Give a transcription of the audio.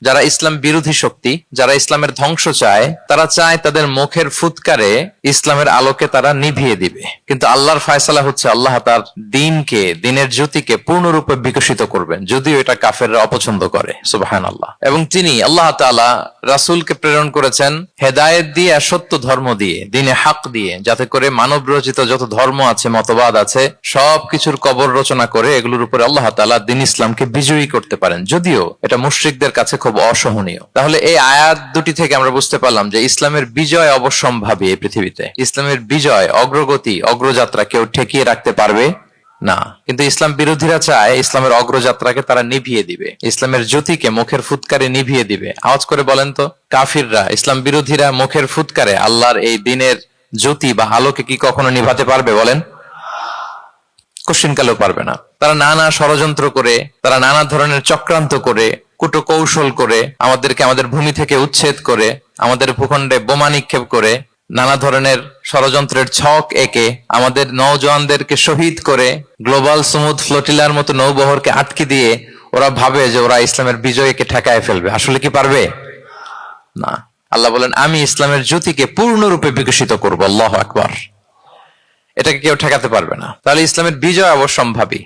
যারা ইসলাম বিরোধী শক্তি, যারা ইসলামের ধ্বংস চায়, তারা চায় তাদের মুখের ফুৎকারে ইসলামের আলোকে তারা নিভিয়ে দিবে। কিন্তু আল্লাহর ফায়সালা হচ্ছে আল্লাহ তার দ্বীনকে, দ্বীনের জ্যোতিকে পূর্ণরূপে বিকশিত করবেন, যদিও এটা কাফেররা অপছন্দ করে। সুবহানাল্লাহ। এবং তিনি আল্লাহ তাআলা রাসূলকে প্রেরণ করেছেন হেদায়েত দিয়ে আর সত্য ধর্ম দিয়ে, দ্বীনে হক দিয়ে, যাতে করে মানব রচিত যত ধর্ম আছে, মতবাদ আছে, সবকিছুর কবর রচনা করে এগুলোর উপরে আল্লাহ তাআলা দ্বীন ইসলামকে বিজয়ী করতে পারেন, যদিও এটা মুশরিকদের কাছে খুব অসহনীয়। তাহলে এই আয়াত দুটি থেকে আমরা বুঝতে পারলাম যে ইসলামের বিজয় অবশ্যম্ভাবী। এই পৃথিবীতে ইসলামের বিজয়, অগ্রগতি, অগ্রযাত্রা কেউ ঠেকিয়ে রাখতে পারবে না। কিন্তু ইসলাম বিরোধীরা চায় ইসলামের অগ্রযাত্রাকে তারা নিভিয়ে দিবে, ইসলামের জ্যোতিকে মুখের ফুৎকারে নিভিয়ে দিবে। আওয়াজ করে বলেন তো, কাফিররা, ইসলাম বিরোধীরা মুখের ফুৎকারে আল্লাহর এই দ্বীনের জ্যোতি বা আলোকে কি কখনো নিভাতে পারবে? বলেন, কোশ্চিনকালেও পারবে না। তারা নানা ষড়যন্ত্র করে, তারা নানা ধরনের চক্রান্ত করে, কুটো কৌশল করে, আমাদেরকে আমাদের ভূমি থেকে উচ্ছেদ করে, আমাদের ভূখণ্ডে বোমা নিক্ষেপ করে, নানা ধরনের ষড়যন্ত্রের ছক এঁকে আমাদের নওজওয়ানদেরকে শহীদ করে, গ্লোবাল সমুদ ফ্লোটিলার মতো নৌবহরকে আটকে দিয়ে ওরা ভাবে যে ওরা ইসলামের বিজয়কে ঠেকায় ফেলবে। আসলে কি পারবে? না। আল্লাহ বলেন, আমি ইসলামের জ্যোতিকে পূর্ণরূপে বিকশিত করবো। আল্লাহু আকবার। এটাকে কেউ ঠেকাতে পারবে না। তাহলে ইসলামের বিজয় অবশ্যম্ভাবী।